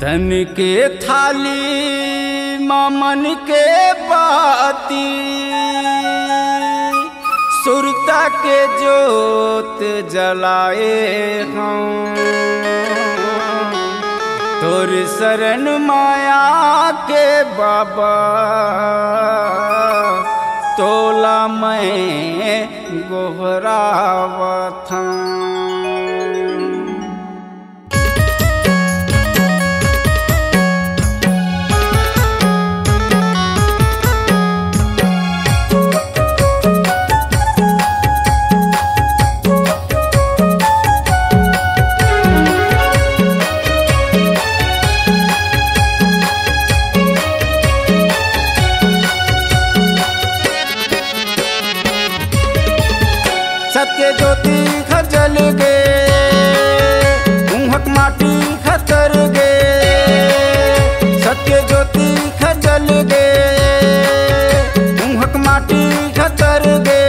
धन के थाली मामन के बाती, सुरता के जोत जलाए हम। तोर शरण माया के बाबा, तोला मैं गोहरावत हूँ। सत्य ज्योति खजल गे, उहक माटी खतर गे। सत्य ज्योति खजल गे, उहक माटी खतर गे।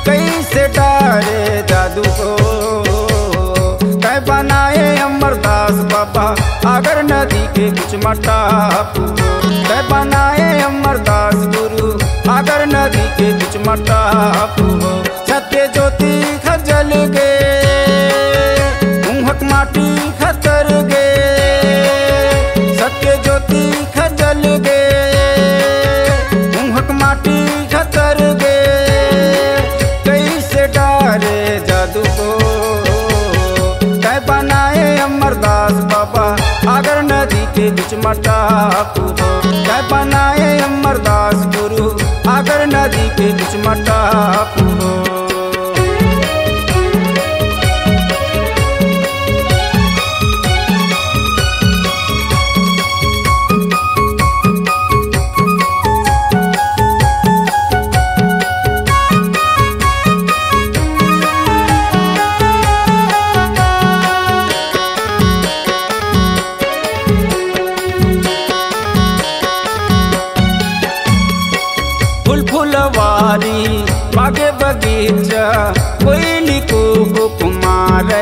कैसे डारे जादू को कै बनाए अमरदास बाबा, अगर नदी के कुछ मटा कै बनाए अमरदास गुरु, अगर नदी के कुछ मटा सत्य ज्योति खजल गे, उहक माटी खतर गे। सत्य ज्योति खजल गे, उहक माटी खतर गे। कैसे डारे जादू को कै बनाए अमरदास बाबा, अगर नदी के बीच मटा कै बनाए अमरदास गुरु, अगर नदी के बीच मटा फुलवारी बागे बगीचा, कोयली को हुक्मारे,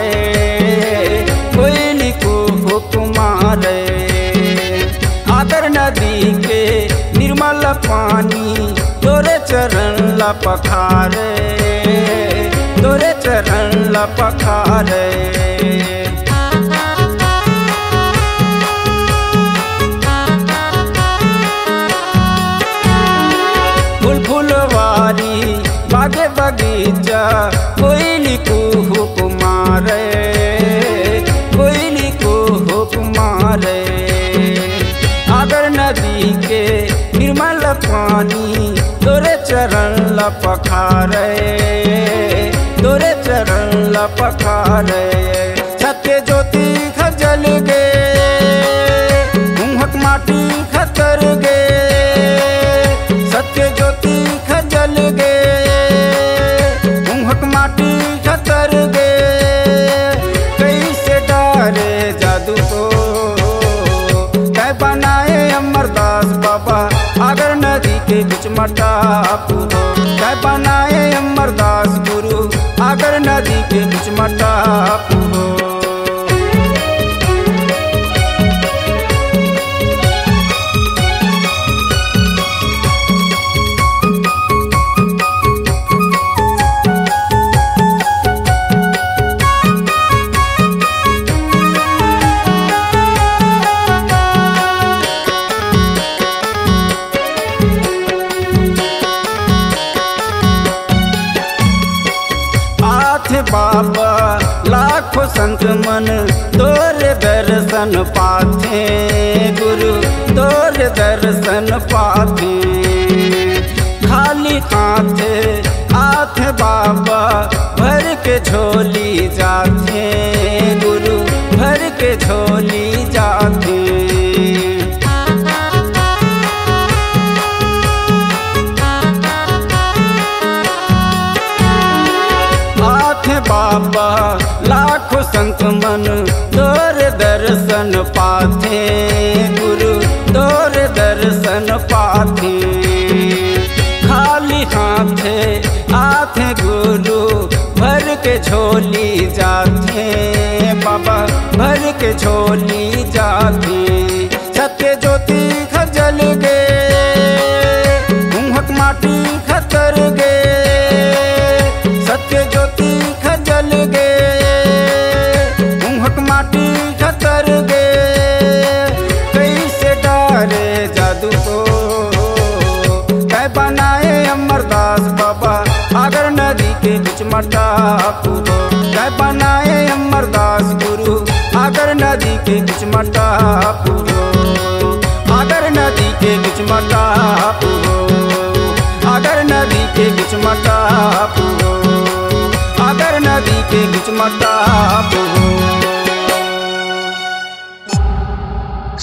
कोयली को हुक्मारे। आदर नदी के निर्मल पानी, तोरे चरण ला पखारे, तोरे चरण ला पखारे। फुलवारी बागे बगीचा, कोयली को हुक्मारे, कोयली को हुक्मारे। आगर नदी के निर्मल पानी, तोरे चरण ला पखारे, तोरे चरण ला पखारे। सत्य ज्योति खजल गे, उहक माटी खतर गे। सत्य ज्योति खजल गे, उहक माटी खतर गे। कैसे डारे जादू को कै बनाए अमरदास बाबा, अगर नदी के बीच मटा कै बनाए अमरदास गुरु, अगर नदी के बीच मटा बाबा। लाखों संत मन तोरे दर्शन पाथे गुरु, तोरे दर्शन पाथे। खाली हाथे आथे बाबा, भर के झोली जाथे गुरु, भर के झोली जाथे। बाबा लाखों संत मन तोरे दर्शन पाथे गुरु, तोरे दर्शन पाथे। खाली हाथे आथे गुरु, भर के झोली जाथे बाबा, भर भर के झोली जाती सत्य ज्योति खजल गे मुहक माटी खतर गे सत्य ज्योति खजल गे मुहक माटी खतर गे कैसे डारे जादू को कै बनाए अमरदास बाबा अगर नदी के बीच मटापू कै बनाए अमरदास गुरु अगर नदी के बीच मटापू अगर नदी के बीच मटापू अगर नदी के बीच मटापू अगर नदी के बीच मटापू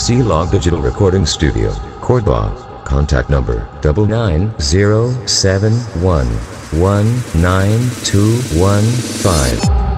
C-Log Digital Recording Studio, Cordoba. Contact number 99071192215.